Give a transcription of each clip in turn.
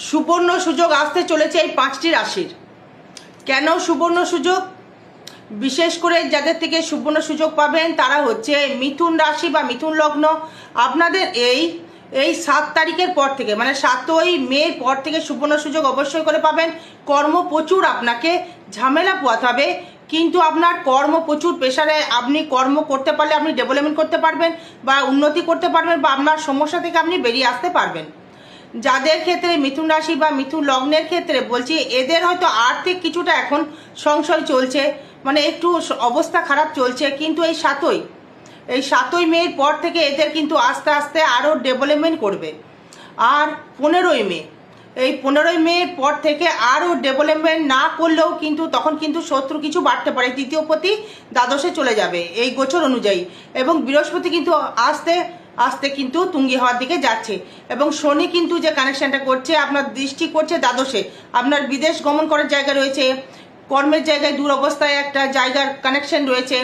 সুবর্ণ সুযোগ আসতে চলেছে এই 5টি রাশির। কেন সুবর্ণ সুযোগ? বিশেষ করে যাদের থেকে সুবর্ণ সুযোগ পাবেন তারা হচ্ছে মিথুন রাশি বা মিথুন লগ্ন। আপনাদের এই 7 তারিখের পর থেকে, মানে 7ই মে পর থেকে সুবর্ণ সুযোগ অবশ্যই করে পাবেন। কর্ম প্রচুর, আপনাকে ঝামেলা পোয়াতে হবে, কিন্তু আপনার কর্ম প্রচুর প্রেশারে আপনি কর্ম করতে পারলে আপনি ডেভেলপমেন্ট করতে পারবেন বা উন্নতি করতে পারবেন বা আপনার সমস্যা থেকে আপনি বেরিয়ে আসতে পারবেন। যাদের ক্ষেত্রে মিথুন রাশি বা মিথুন লগ্নের ক্ষেত্রে বলছি, এদের হয়তো আর্থিক কিছুটা এখন সংশয় চলছে, মানে একটু অবস্থা খারাপ চলছে, কিন্তু এই 7ই মের পর থেকে এদের কিন্তু আস্তে আস্তে আরও ডেভেলপমেন্ট করবে। আর 15ই মে, এই 15ই মের পর থেকে আরও ডেভেলপমেন্ট না করলেও কিন্তু তখন কিন্তু শত্রু কিছু বাড়তে পারে। তৃতীয় পতি দ্বাদশে চলে যাবে এই গোচর অনুযায়ী, এবং বৃহস্পতি কিন্তু আস্তে আস্তে কিন্তু তুঙ্গি হওয়ার দিকে যাচ্ছে, এবং শনি কিন্তু যে কানেকশনটা করছে আপনার দৃষ্টি করছে দ্বাদশে, আপনার বিদেশ গমন করার জায়গা রয়েছে, কর্মের জায়গায় দূর অবস্থায় একটা জায়গার কানেকশন রয়েছে।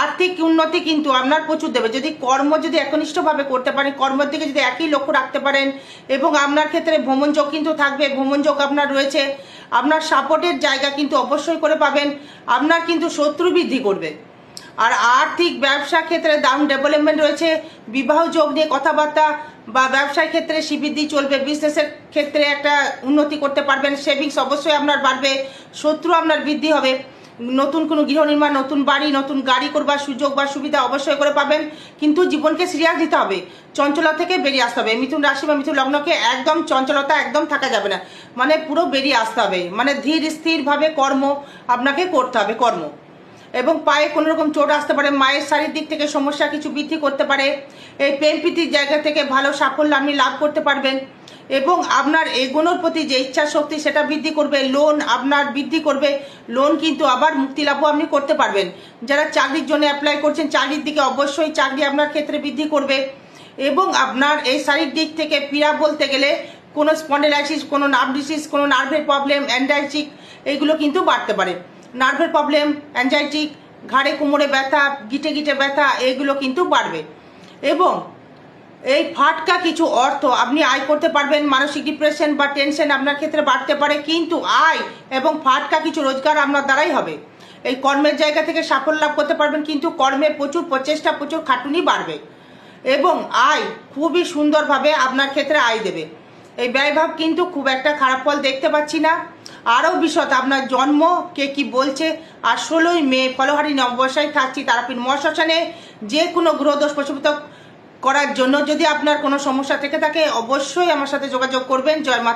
আর্থিক উন্নতি কিন্তু আপনার প্রচুর দেবে যদি যদি একনিষ্ঠভাবে করতে পারেন, কর্মের দিকে যদি একই লক্ষ্য রাখতে পারেন, এবং আপনার ক্ষেত্রে ভ্রমণ যোগ কিন্তু থাকবে, ভ্রমণ যোগ আপনার রয়েছে। আপনার সাপোর্টের জায়গা কিন্তু অবশ্যই করে পাবেন, আপনার কিন্তু শত্রু বৃদ্ধি করবে। আর আর্থিক ব্যবসা ক্ষেত্রে দারুণ ডেভেলপমেন্ট রয়েছে। বিবাহ যোগ নিয়ে কথাবার্তা বা ব্যবসার ক্ষেত্রে শ্রীবৃদ্ধি চলবে, বিজনেসের ক্ষেত্রে একটা উন্নতি করতে পারবেন, সেভিংস অবশ্যই আপনার বাড়বে, শত্রু আপনার বৃদ্ধি হবে। নতুন কোনো গৃহ নির্মাণ, নতুন বাড়ি, নতুন গাড়ি করবার সুযোগ বা সুবিধা অবশ্যই করে পাবেন, কিন্তু জীবনকে সিরিয়াস দিতে হবে, চঞ্চলতা থেকে বেরিয়ে আসতে হবে। মিথুন রাশি বা মিথুন লগ্নকে একদম চঞ্চলতা একদম থাকা যাবে না, মানে পুরো বেরিয়ে আসতে হবে, মানে ধীর স্থিরভাবে কর্ম আপনাকে করতে হবে, কর্ম। এবং পায়ে কোনো রকম চোট আসতে পারে, মায়ের শারীরিক দিক থেকে সমস্যা কিছু বৃদ্ধি করতে পারে। এই প্রেম প্রীতির জায়গা থেকে ভালো সাফল্য আপনি লাভ করতে পারবেন, এবং আপনার এগোনোর প্রতি যে ইচ্ছা শক্তি সেটা বৃদ্ধি করবে। লোন আপনার বৃদ্ধি করবে, লোন কিন্তু আবার মুক্তি লাভও আপনি করতে পারবেন। যারা চাকরির জন্য অ্যাপ্লাই করছেন, চাকরির দিকে অবশ্যই চাকরি আপনার ক্ষেত্রে বৃদ্ধি করবে। এবং আপনার এই শারীরিক দিক থেকে পীড়া বলতে গেলে কোনো স্পন্ডেলাইসিস, কোনো নার্ভ ডিসিজ, কোনো নার্ভের প্রবলেম, অ্যান্ডাইটিক, এইগুলো কিন্তু বাড়তে পারে। নার্ভের প্রবলেম, অ্যাংজাইটি, ঘাড়ে কোমরে ব্যথা, গিটে গিটে ব্যথা, এইগুলো কিন্তু বাড়বে। এবং এই ফাটকা কিছু অর্থ আপনি আয় করতে পারবেন। মানসিক ডিপ্রেশন বা টেনশন আপনার ক্ষেত্রে বাড়তে পারে, কিন্তু আয় এবং ফাটকা কিছু রোজগার আপনার দ্বারাই হবে। এই কর্মের জায়গা থেকে সাফল্য লাভ করতে পারবেন, কিন্তু কর্মে প্রচুর প্রচেষ্টা, প্রচুর খাটুনি বাড়বে, এবং আয় খুবই সুন্দরভাবে আপনার ক্ষেত্রে আয় দেবে। এই ব্যয়ভাব কিন্তু খুব একটা খারাপ ফল দেখতে পাচ্ছি না। আরও বিশদ আপনার জন্ম কে কি বলছে। আর 16ই মে ফলহারি নববর্ষায় থাকছি তারাপীঠ মহাশ্মশানে। যে কোনো গ্রহদোষ প্রশমিত করার জন্য যদি আপনার কোনো সমস্যা থেকে থাকে অবশ্যই আমার সাথে যোগাযোগ করবেন। জয় মা।